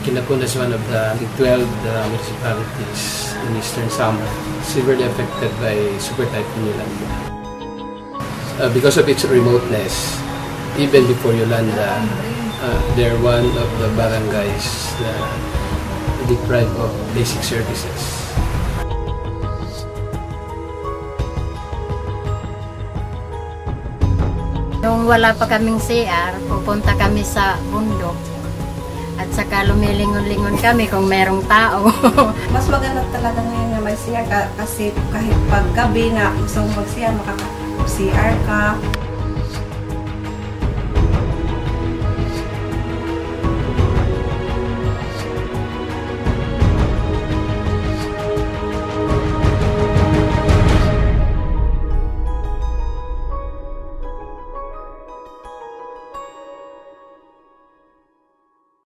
Kinapuna is one of the 12 municipalities in Eastern Samar severely affected by Super Typhoon Yolanda. Because of its remoteness, even before Yolanda, they're one of the barangays deprived of basic services. Nung wala pa kaming CR, pupunta kami sa bundok. At saka lumilingon-lingon kami kung merong tao. Mas maganda talaga ngayon na may CR kasi kahit paggabi na gusto mong mag-CR, makaka-CR ka.